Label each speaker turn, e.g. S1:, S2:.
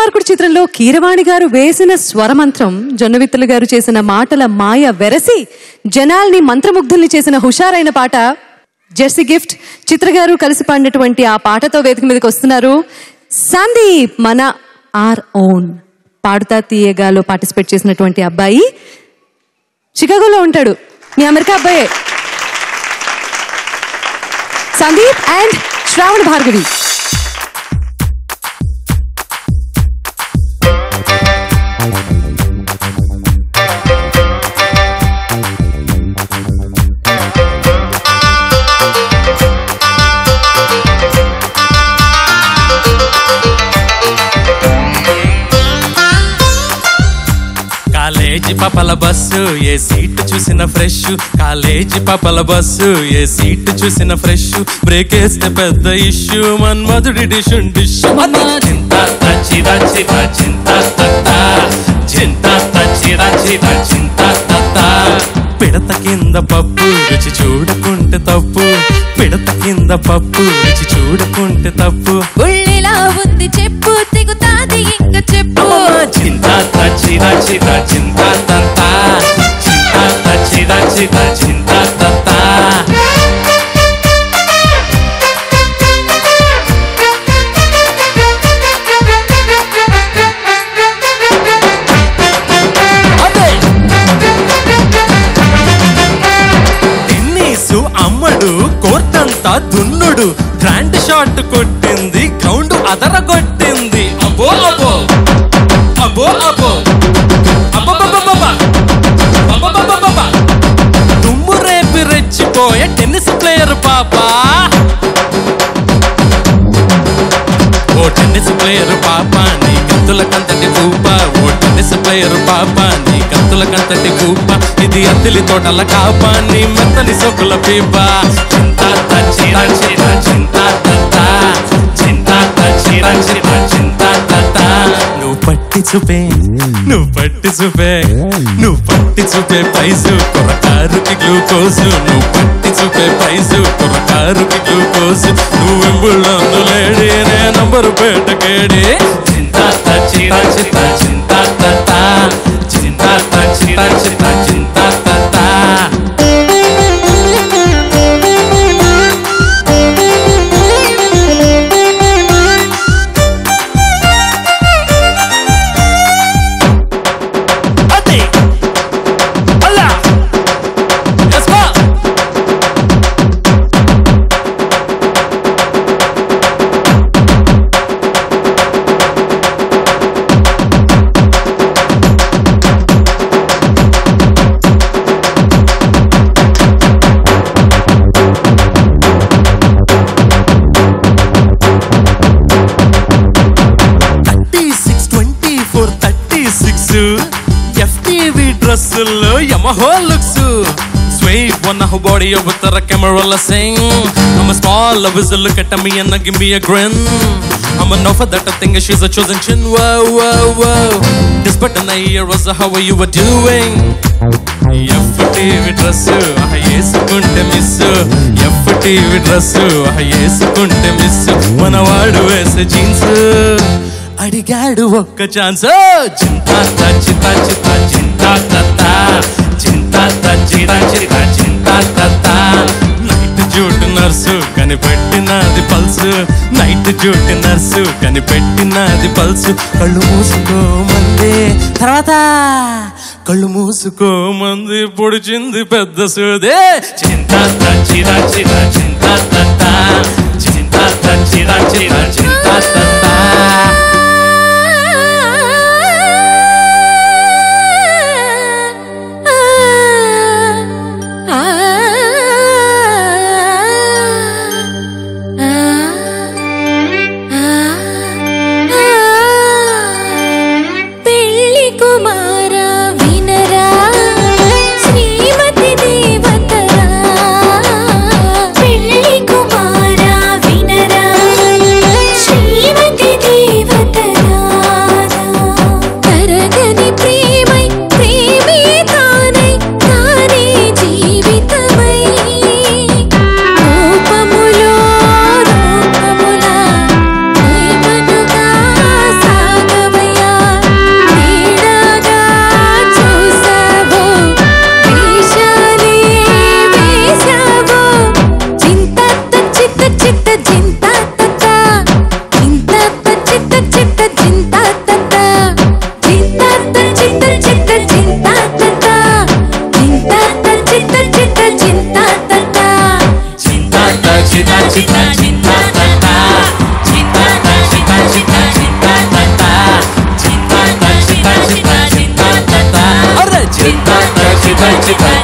S1: విక్రమార్కుడు చిత్రంలో కీరవాణి గారు వేసిన స్వరమంత్రం, జొన్నవిత్తులు గారు చేసిన మాటల మాయ వెరసి జనాల్ని మంత్రముగ్ధుల్ని చేసిన హుషారైన పాట జెర్సీ గిఫ్ట్. చిత్ర గారు కలిసి పాడినటువంటి ఆ పాటతో వేదిక మీదకి వస్తున్నారు సందీప్, మన ఆర్ ఓన్. పాడుతా తీయగాలో పార్టిసిపేట్ చేసినటువంటి అబ్బాయి, చికాగోలో ఉంటాడు, మీ అమెరికా అబ్బాయే. Sandeep and Shravana Bhargavi.
S2: College పాపల బస్సు ఏ సీట్ చూసిన ఫ్రెష్, కాలేజీ పాపల బస్సు ఏ సీట్ చూసిన ఫ్రెష్, బ్రేక్ వేస్తే పెద్ద ఇష్యూ మన్మధుడి డిష్ డిష్. చింత చిర చిర చింత చింత చిర చిర చింత పిడత కింద పప్పు రుచి చూడకుంటే తప్పు, పిడత కింద పప్పు రుచి చూడకుంటే తప్పు.
S3: ఉళ్ళిలా ఉంది చెప్పు, తెగుతాది ఇంక చెప్పు.
S2: చింత చిర చిర చింత చింత చిర చిర చింత అమ్మడు కోర్టంతా దున్నుడు, గ్రాండ్ షాట్ కొట్టింది, గ్రౌండ్ అదరగొట్టింది. అబ్బో అబ్బో అబ్బో అబ్బో అబ్బబ్బబ్బబ్బబ్బబ్బబ్బబ్బబ్బ. దుమ్ము రేపి రెచ్చిపోయే టెన్నిస్ ప్లేయర్ పాపా, ఓ టెన్నిస్ ప్లేయర్ పాప నీ కత్తుల కంతటి కూప, ఓ టెన్నిస్ ప్లేయర్ పాప నీ కత్తుల కంతటి కూప. ఇది అత్తిలి తోటల కాప నీ మెత్తని సొక్కుల పీప. చింత చిర చిర చింత చింత చిర చిర చింత. నువ్వు పట్టి చూపే, నువ్వు పట్టి చూపే, నువ్వు పట్టి చూపే పైసు కొరకారుకి గ్లూకోజు, నువ్వు పట్టి చూపే పైసు కొరకారుకి గ్లూకోజు. నువ్వెంబుల్లో లేడీ నే నంబరు పేటకేడి. చింత చిర చిర చింత చింత చిర చిర చింత. FTV డ్రెస్సుల్లో యమహో looks, swipe on her body with the camera sing. I'm a small whistle, look at me and give me a grin. I'm a know for that thing, she's a chosen chin. Whoa, whoa, whoa. This button I hear was how you were doing. FTV dress, వేసుకుంటే miss, FTV dress వేసుకుంటే miss. మనవాడు వేసే jeans అడిగాడు ఒక్క chance. చింత చిత చిత చింత చింత చిర చిర చింత. నైట్ జూటు నర్సు కనిపెట్టినది పల్సు, నైట్ జూటు నర్సు కనిపెట్టినది పల్సు. కళ్ళు మూసుకోమంది తర్వాత కళ్ళు మూసుకోమంది పొడిచింది పెద్ద సూదే. చింత చిర చిర చింత చింత చిర చిర చింత.
S3: పెళ్లి కుమారా వినరా, శ్రీమతి దేవ
S2: Happy birthday.